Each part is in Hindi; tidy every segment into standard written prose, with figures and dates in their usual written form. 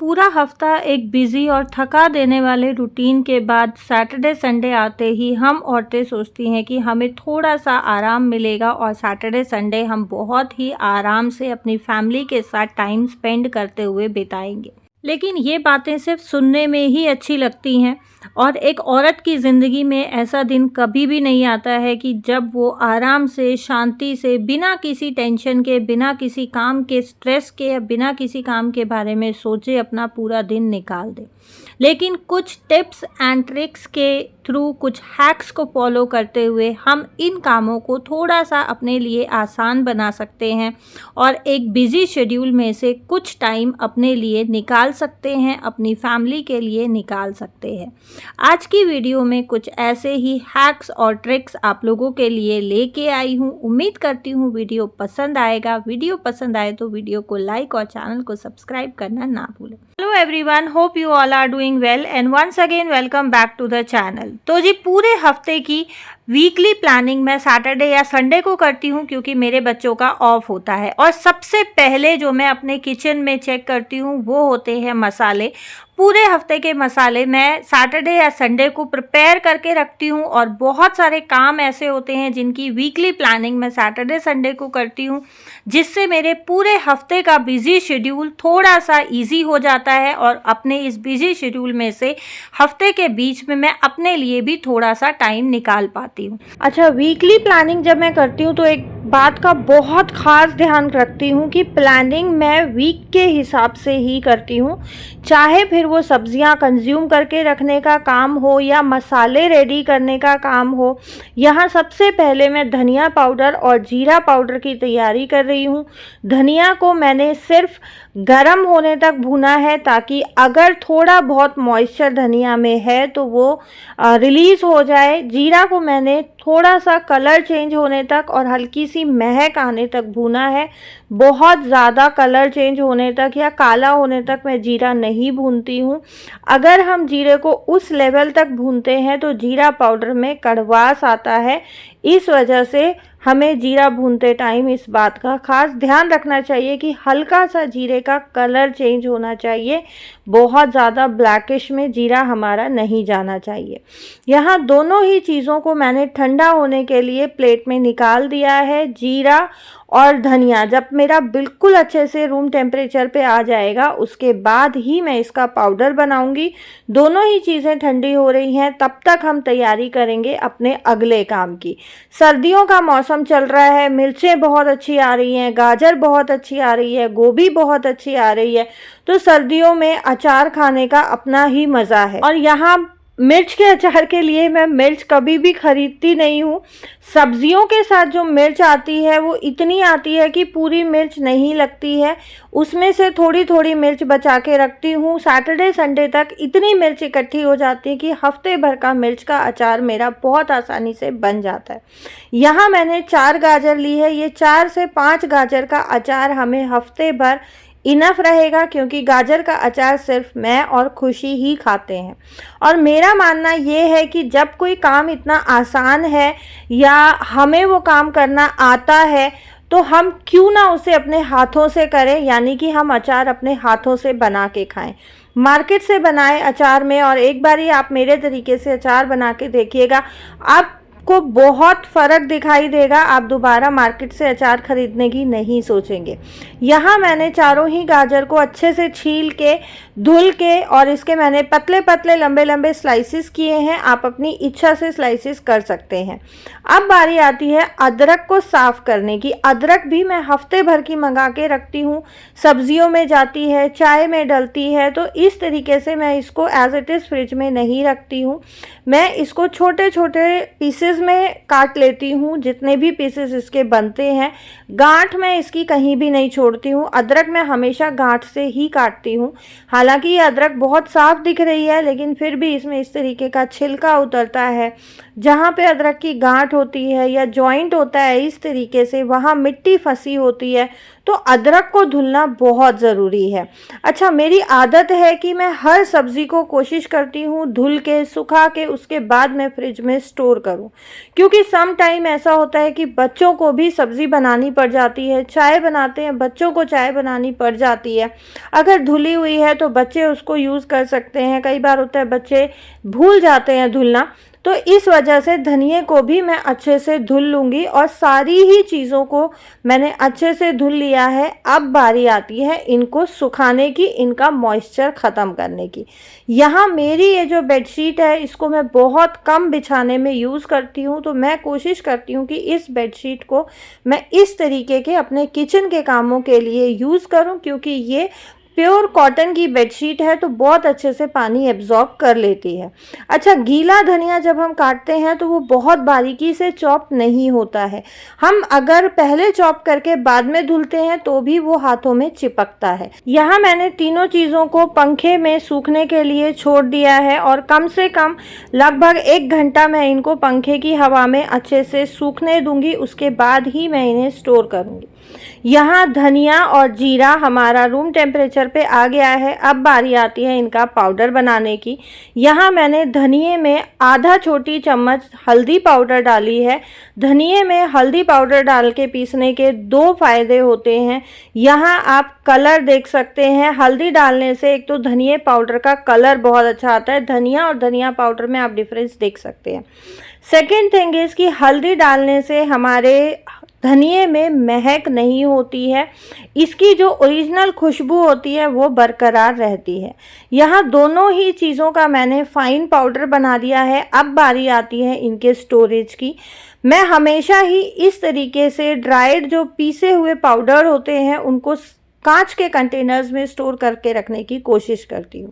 पूरा हफ्ता एक बिज़ी और थका देने वाले रूटीन के बाद सैटरडे संडे आते ही हम औरतें सोचती हैं कि हमें थोड़ा-सा आराम मिलेगा और सैटरडे संडे हम बहुत ही आराम से अपनी फैमिली के साथ टाइम स्पेंड करते हुए बिताएँगे। लेकिन ये बातें सिर्फ़ सुनने में ही अच्छी लगती हैं और एक औरत की ज़िंदगी में ऐसा दिन कभी भी नहीं आता है कि जब वो आराम से, शांति से, बिना किसी टेंशन के, बिना किसी काम के स्ट्रेस के या बिना किसी काम के बारे में सोचे अपना पूरा दिन निकाल दे। लेकिन कुछ टिप्स एंड ट्रिक्स के थ्रू, कुछ हैक्स को फॉलो करते हुए हम इन कामों को थोड़ा-सा अपने लिए आसान बना सकते हैं और एक बिज़ी शेड्यूल में से कुछ टाइम अपने लिए निकाल सकते हैं, अपनी फैमिली के लिए निकाल सकते हैं। आज की वीडियो में कुछ ऐसे ही हैक्स और ट्रिक्स आप लोगों के लिए लेके आई हूँ। उम्मीद करती हूँ वीडियो पसंद आएगा। वीडियो पसंद आए तो वीडियो को लाइक और चैनल को सब्सक्राइब करना ना भूलें। Hello everyone, hope you all are doing well and once again welcome back to the channel. तो जी पूरे हफ्ते की वीकली प्लानिंग मैं सैटरडे या संडे को करती हूँ क्योंकि मेरे बच्चों का ऑफ होता है। और सबसे पहले जो मैं अपने किचन में चेक करती हूँ वो होते हैं मसाले। पूरे हफ्ते के मसाले मैं सैटरडे या संडे को प्रिपेयर करके रखती हूँ और बहुत सारे काम ऐसे होते हैं जिनकी वीकली प्लानिंग मैं सैटरडे संडे को करती हूँ, जिससे मेरे पूरे हफ्ते का बिजी शेड्यूल थोड़ा सा इजी हो जाता है और अपने इस बिजी शेड्यूल में से हफ्ते के बीच में मैं अपने लिए भी थोड़ा सा टाइम निकाल पाती हूँ। अच्छा, वीकली प्लानिंग जब मैं करती हूँ तो एक बात का बहुत ख़ास ध्यान रखती हूँ कि प्लानिंग मैं वीक के हिसाब से ही करती हूँ, चाहे फिर वो सब्जियां कंज्यूम करके रखने का काम हो या मसाले रेडी करने का काम हो। यहाँ सबसे पहले मैं धनिया पाउडर और जीरा पाउडर की तैयारी कर रही हूँ। धनिया को मैंने सिर्फ गरम होने तक भूना है ताकि अगर थोड़ा बहुत मॉइस्चर धनिया में है तो वो रिलीज़ हो जाए। जीरा को मैंने थोड़ा सा कलर चेंज होने तक और हल्की सी महक आने तक भूना है। बहुत ज़्यादा कलर चेंज होने तक या काला होने तक मैं जीरा नहीं भूनती हूँ। अगर हम जीरे को उस लेवल तक भूनते हैं तो जीरा पाउडर में कड़वास आता है। इस वजह से हमें जीरा भूनते टाइम इस बात का खास ध्यान रखना चाहिए कि हल्का सा जीरे का कलर चेंज होना चाहिए, बहुत ज़्यादा ब्लैकिश में जीरा हमारा नहीं जाना चाहिए। यहाँ दोनों ही चीज़ों को मैंने ठंडा होने के लिए प्लेट में निकाल दिया है। जीरा और धनिया जब मेरा बिल्कुल अच्छे से रूम टेम्परेचर पे आ जाएगा उसके बाद ही मैं इसका पाउडर बनाऊंगी। दोनों ही चीज़ें ठंडी हो रही हैं, तब तक हम तैयारी करेंगे अपने अगले काम की। सर्दियों का मौसम चल रहा है, मिर्चें बहुत अच्छी आ रही हैं, गाजर बहुत अच्छी आ रही है, गोभी बहुत अच्छी आ रही है, तो सर्दियों में अचार खाने का अपना ही मज़ा है। और यहाँ मिर्च के अचार के लिए मैं मिर्च कभी भी ख़रीदती नहीं हूँ। सब्जियों के साथ जो मिर्च आती है वो इतनी आती है कि पूरी मिर्च नहीं लगती है, उसमें से थोड़ी थोड़ी मिर्च बचा के रखती हूँ। सैटरडे संडे तक इतनी मिर्च इकट्ठी हो जाती है कि हफ्ते भर का मिर्च का अचार मेरा बहुत आसानी से बन जाता है। यहाँ मैंने 4 गाजर ली है। ये 4 से 5 गाजर का अचार हमें हफ्ते भर इनफ रहेगा क्योंकि गाजर का अचार सिर्फ मैं और खुशी ही खाते हैं। और मेरा मानना ये है कि जब कोई काम इतना आसान है या हमें वो काम करना आता है तो हम क्यों ना उसे अपने हाथों से करें, यानी कि हम अचार अपने हाथों से बना के खाएं। मार्केट से बनाए अचार में और एक बारी आप मेरे तरीके से अचार बना के देखिएगा, आपको बहुत फ़र्क दिखाई देगा। आप दोबारा मार्केट से अचार ख़रीदने की नहीं सोचेंगे। यहाँ मैंने चारों ही गाजर को अच्छे से छील के, धुल के और इसके मैंने पतले पतले लंबे लंबे स्लाइसिस किए हैं। आप अपनी इच्छा से स्लाइसिस कर सकते हैं। अब बारी आती है अदरक को साफ़ करने की। अदरक भी मैं हफ्ते भर की मंगा के रखती हूँ, सब्जियों में जाती है, चाय में डलती है, तो इस तरीके से मैं इसको एज इट इज़ फ्रिज में नहीं रखती हूँ। मैं इसको छोटे छोटे पीसेस में काट लेती हूँ, जितने भी पीसेस इसके बनते हैं। गांठ मैं इसकी कहीं भी नहीं छोड़ती हूँ। अदरक मैं हमेशा गांठ से ही काटती हूँ। हालांकि ये अदरक बहुत साफ दिख रही है लेकिन फिर भी इसमें इस तरीके का छिलका उतरता है जहाँ पे अदरक की गांठ होती है या जॉइंट होता है इस तरीके से, वहाँ मिट्टी फंसी होती है, तो अदरक को धुलना बहुत ज़रूरी है। अच्छा, मेरी आदत है कि मैं हर सब्ज़ी को कोशिश करती हूँ धुल के, सुखा के, उसके बाद मैं फ्रिज में स्टोर करूँ, क्योंकि सम टाइम ऐसा होता है कि बच्चों को भी सब्ज़ी बनानी पड़ जाती है, चाय बनाते हैं बच्चों को चाय बनानी पड़ जाती है। अगर धुली हुई है तो बच्चे उसको यूज़ कर सकते हैं। कई बार होता है बच्चे भूल जाते हैं धुलना, तो इस वजह से धनिये को भी मैं अच्छे से धुल लूँगी और सारी ही चीज़ों को मैंने अच्छे से धुल लिया है। अब बारी आती है इनको सुखाने की, इनका मॉइस्चर ख़त्म करने की। यहाँ मेरी ये जो बेडशीट है इसको मैं बहुत कम बिछाने में यूज़ करती हूँ, तो मैं कोशिश करती हूँ कि इस बेडशीट को मैं इस तरीके के अपने किचन के कामों के लिए यूज़ करूँ, क्योंकि ये प्योर कॉटन की बेडशीट है तो बहुत अच्छे से पानी एब्जॉर्ब कर लेती है। अच्छा, गीला धनिया जब हम काटते हैं तो वो बहुत बारीकी से चॉप नहीं होता है। हम अगर पहले चॉप करके बाद में धुलते हैं तो भी वो हाथों में चिपकता है। यहाँ मैंने तीनों चीज़ों को पंखे में सूखने के लिए छोड़ दिया है और कम से कम लगभग 1 घंटा मैं इनको पंखे की हवा में अच्छे से सूखने दूंगी, उसके बाद ही मैं इन्हें स्टोर करूँगी। यहाँ धनिया और जीरा हमारा रूम टेम्परेचर पे आ गया है। अब बारी आती है इनका पाउडर बनाने की। यहाँ मैंने धनिये में आधा छोटी चम्मच हल्दी पाउडर डाली है। धनिये में हल्दी पाउडर डाल के पीसने के 2 फ़ायदे होते हैं। यहाँ आप कलर देख सकते हैं, हल्दी डालने से एक तो धनिये पाउडर का कलर बहुत अच्छा आता है, धनिया और धनिया पाउडर में आप डिफरेंस देख सकते हैं। सेकेंड थिंग इज़ कि हल्दी डालने से हमारे धनिये में महक नहीं होती है, इसकी जो ओरिजिनल खुशबू होती है वो बरकरार रहती है। यहाँ दोनों ही चीज़ों का मैंने फ़ाइन पाउडर बना दिया है। अब बारी आती है इनके स्टोरेज की। मैं हमेशा ही इस तरीके से ड्राइड जो पीसे हुए पाउडर होते हैं उनको कांच के कंटेनर्स में स्टोर करके रखने की कोशिश करती हूँ।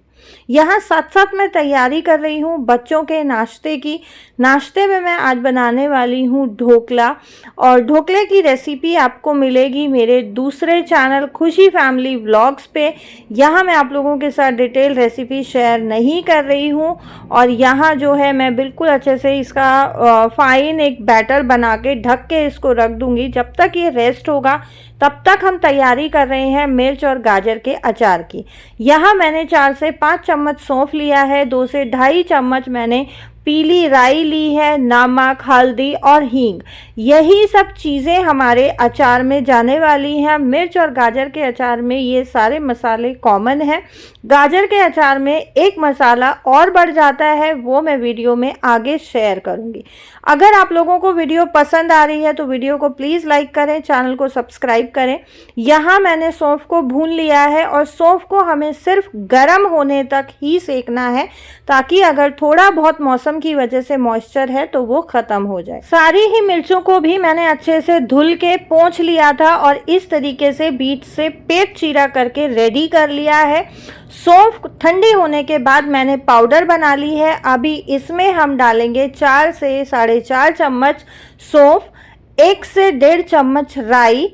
यहाँ साथ साथ मैं तैयारी कर रही हूँ बच्चों के नाश्ते की। नाश्ते में मैं आज बनाने वाली हूँ ढोकला, और ढोकले की रेसिपी आपको मिलेगी मेरे दूसरे चैनल खुशी फैमिली व्लॉग्स पे। यहाँ मैं आप लोगों के साथ डिटेल रेसिपी शेयर नहीं कर रही हूँ। और यहाँ जो है मैं बिल्कुल अच्छे से इसका फ़ाइन एक बैटर बना के ढक के इसको रख दूँगी। जब तक ये रेस्ट होगा तब तक हम तैयारी कर रहे हैं मिर्च और गाजर के अचार की। यहाँ मैंने 4 से 5 चम्मच सौंफ लिया है, 2 से ढाई चम्मच मैंने पीली राई ली है, नमक, हल्दी और हींग, यही सब चीज़ें हमारे अचार में जाने वाली हैं। मिर्च और गाजर के अचार में ये सारे मसाले कॉमन हैं। गाजर के अचार में एक मसाला और बढ़ जाता है, वो मैं वीडियो में आगे शेयर करूँगी। अगर आप लोगों को वीडियो पसंद आ रही है तो वीडियो को प्लीज़ लाइक करें, चैनल को सब्सक्राइब करें। यहाँ मैंने सौंफ को भून लिया है और सौंफ को हमें सिर्फ गर्म होने तक ही सेकना है, ताकि अगर थोड़ा बहुत मौसम की वजह से मॉइस्चर है तो वो ख़त्म हो जाए। सारी ही मिर्चों को भी मैंने अच्छे से धुल के पोंछ लिया था और इस तरीके से बीच से पेट चीरा करके रेडी कर लिया है। सौंफ ठंडी होने के बाद मैंने पाउडर बना ली है। अभी इसमें हम डालेंगे 4 से 4.5 चम्मच सौंफ, 1 से 1.5 चम्मच राई,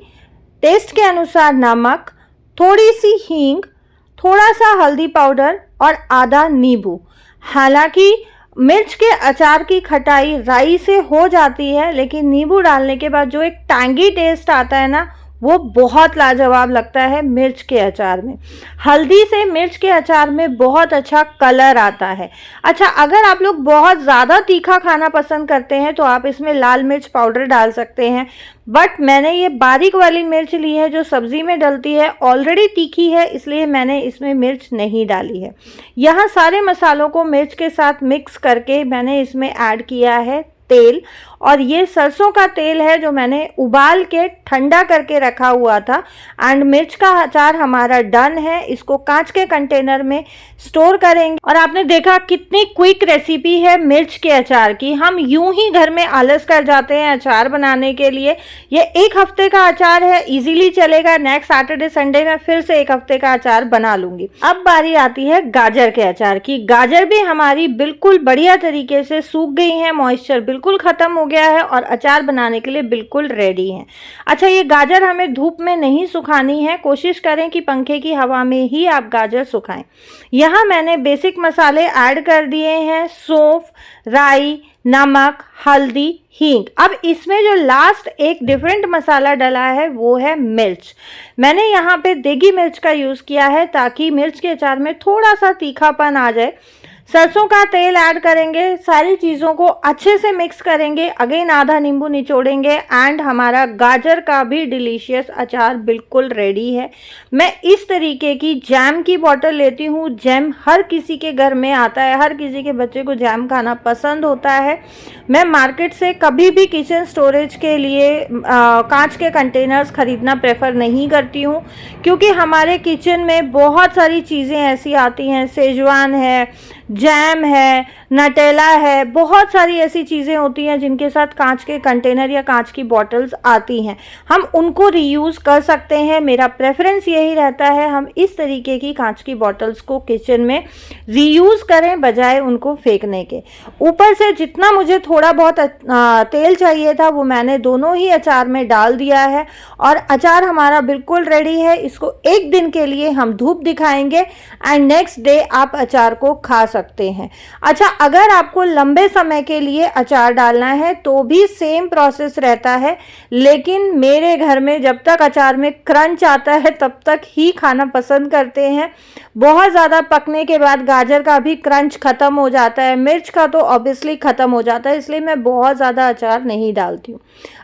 टेस्ट के अनुसार नमक, थोड़ी सी हींग, थोड़ा सा हल्दी पाउडर और आधा नींबू। हालांकि मिर्च के अचार की खटाई राई से हो जाती है, लेकिन नींबू डालने के बाद जो एक टैंगी टेस्ट आता है ना, वो बहुत लाजवाब लगता है मिर्च के अचार में। हल्दी से मिर्च के अचार में बहुत अच्छा कलर आता है। अच्छा, अगर आप लोग बहुत ज़्यादा तीखा खाना पसंद करते हैं तो आप इसमें लाल मिर्च पाउडर डाल सकते हैं, बट मैंने ये बारीक वाली मिर्च ली है जो सब्ज़ी में डलती है, ऑलरेडी तीखी है, इसलिए मैंने इसमें मिर्च नहीं डाली है। यहाँ सारे मसालों को मिर्च के साथ मिक्स करके मैंने इसमें ऐड किया है तेल, और ये सरसों का तेल है जो मैंने उबाल के ठंडा करके रखा हुआ था। एंड मिर्च का अचार हमारा डन है, इसको कांच के कंटेनर में स्टोर करेंगे। और आपने देखा कितनी क्विक रेसिपी है मिर्च के अचार की। हम यूं ही घर में आलस कर जाते हैं अचार बनाने के लिए। ये 1 हफ्ते का अचार है, इजीली चलेगा। नेक्स्ट सैटरडे संडे में फिर से 1 हफ्ते का अचार बना लूँगी। अब बारी आती है गाजर के अचार की। गाजर भी हमारी बिल्कुल बढ़िया तरीके से सूख गई है, मॉइस्चर बिल्कुल ख़त्म हो गया है और अचार बनाने के लिए बिल्कुल रेडी है। अच्छा, ये गाजर हमें धूप में नहीं सुखानी है, कोशिश करें कि पंखे की हवा में ही आप गाजर सुखाएं। यहाँ मैंने बेसिक मसाले ऐड कर दिए हैं, सौंफ, राई, नमक, हल्दी, हींग। अब इसमें जो लास्ट एक डिफरेंट मसाला डला है वो है मिर्च। मैंने यहाँ पे देगी मिर्च का यूज़ किया है ताकि मिर्च के अचार में थोड़ा सा तीखापन आ जाए। सरसों का तेल ऐड करेंगे, सारी चीज़ों को अच्छे से मिक्स करेंगे, अगेन आधा नींबू निचोड़ेंगे एंड हमारा गाजर का भी डिलीशियस अचार बिल्कुल रेडी है। मैं इस तरीके की जैम की बॉटल लेती हूँ। जैम हर किसी के घर में आता है, हर किसी के बच्चे को जैम खाना पसंद होता है। मैं मार्केट से कभी भी किचन स्टोरेज के लिए कांच के कंटेनर्स खरीदना प्रेफर नहीं करती हूँ, क्योंकि हमारे किचन में बहुत सारी चीज़ें ऐसी आती हैं, सेजवान है, जैम है, नटेला है, बहुत सारी ऐसी चीज़ें होती हैं जिनके साथ कांच के कंटेनर या कांच की बॉटल्स आती हैं। हम उनको रीयूज़ कर सकते हैं। मेरा प्रेफरेंस यही रहता है हम इस तरीके की कांच की बॉटल्स को किचन में रीयूज़ करें बजाय उनको फेंकने के। ऊपर से जितना मुझे थोड़ा बहुत तेल चाहिए था वो मैंने दोनों ही अचार में डाल दिया है और अचार हमारा बिल्कुल रेडी है। इसको एक दिन के लिए हम धूप दिखाएंगे एंड नेक्स्ट डे आप अचार को खा सकते हैं। अच्छा, अगर आपको लंबे समय के लिए अचार डालना है तो भी सेम प्रोसेस रहता है, लेकिन मेरे घर में जब तक अचार में क्रंच आता है तब तक ही खाना पसंद करते हैं। बहुत ज़्यादा पकने के बाद गाजर का भी क्रंच ख़त्म हो जाता है, मिर्च का तो ऑब्वियसली ख़त्म हो जाता है, इसलिए मैं बहुत ज़्यादा अचार नहीं डालती हूँ।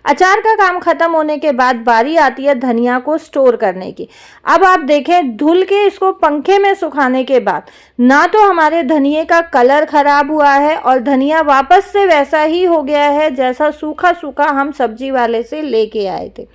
अचार का काम ख़त्म होने के बाद बारी आती है धनिया को स्टोर करने की। अब आप देखें, धुल के इसको पंखे में सुखाने के बाद ना तो हमारे धनिए का कलर ख़राब हुआ है और धनिया वापस से वैसा ही हो गया है जैसा सूखा सूखा हम सब्जी वाले से लेके आए थे।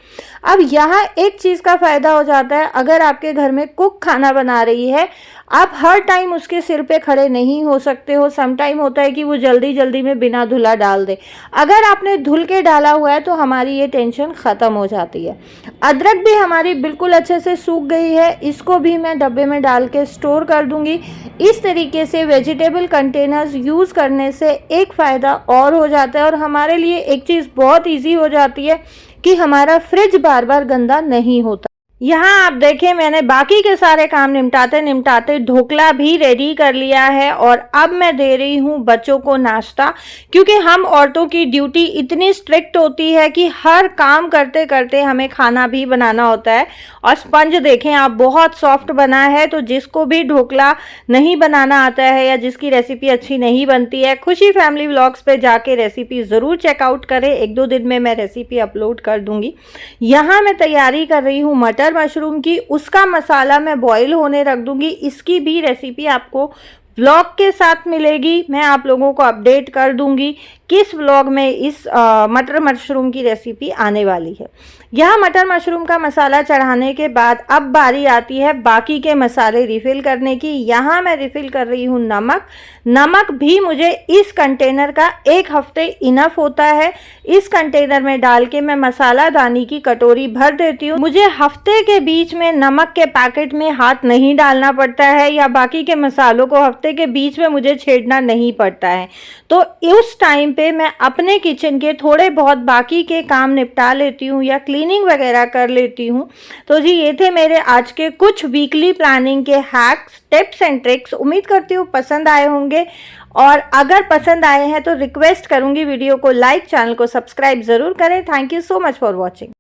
अब यहाँ एक चीज़ का फ़ायदा हो जाता है, अगर आपके घर में कुक खाना बना रही है, आप हर टाइम उसके सिर पे खड़े नहीं हो सकते हो। सम टाइम होता है कि वो जल्दी जल्दी में बिना धुला डाल दे। अगर आपने धुल के डाला हुआ है तो हमारी ये टेंशन ख़त्म हो जाती है। अदरक भी हमारी बिल्कुल अच्छे से सूख गई है, इसको भी मैं डब्बे में डाल के स्टोर कर दूंगी। इस तरीके से वेजिटेबल कंटेनर्स यूज़ करने से एक फ़ायदा और हो जाता है और हमारे लिए एक चीज़ बहुत ईजी हो जाती है कि हमारा फ्रिज बार बार गंदा नहीं होता। यहाँ आप देखें, मैंने बाकी के सारे काम निपटाते निपटाते ढोकला भी रेडी कर लिया है और अब मैं दे रही हूँ बच्चों को नाश्ता, क्योंकि हम औरतों की ड्यूटी इतनी स्ट्रिक्ट होती है कि हर काम करते करते हमें खाना भी बनाना होता है। और स्पंज देखें आप, बहुत सॉफ्ट बना है। तो जिसको भी ढोकला नहीं बनाना आता है या जिसकी रेसिपी अच्छी नहीं बनती है, खुशी फैमिली व्लॉग्स पे जाके रेसिपी ज़रूर चेकआउट करें। 1-2 दिन में मैं रेसिपी अपलोड कर दूँगी। यहाँ मैं तैयारी कर रही हूँ मटर मशरूम की, उसका मसाला मैं बॉईल होने रख दूंगी। इसकी भी रेसिपी आपको व्लॉग के साथ मिलेगी, मैं आप लोगों को अपडेट कर दूंगी किस व्लॉग में इस मटर मशरूम की रेसिपी आने वाली है। यह मटर मशरूम का मसाला चढ़ाने के बाद अब बारी आती है बाकी के मसाले रिफ़िल करने की। यहाँ मैं रिफ़िल कर रही हूँ नमक। नमक भी मुझे इस कंटेनर का 1 हफ्ते इनफ होता है। इस कंटेनर में डाल के मैं मसाला दानी की कटोरी भर देती हूँ। मुझे हफ्ते के बीच में नमक के पैकेट में हाथ नहीं डालना पड़ता है या बाकी के मसालों को हफ्ते के बीच में मुझे छेड़ना नहीं पड़ता है। तो उस टाइम पे मैं अपने किचन के थोड़े बहुत बाकी के काम निपटा लेती हूँ या क्लीनिंग वगैरह कर लेती हूँ। तो जी, ये थे मेरे आज के कुछ वीकली प्लानिंग के हैक्स, टिप्स एंड ट्रिक्स। उम्मीद करती हूँ पसंद आए होंगे और अगर पसंद आए हैं तो रिक्वेस्ट करूँगी वीडियो को लाइक, चैनल को सब्सक्राइब ज़रूर करें। Thank you so much for watching.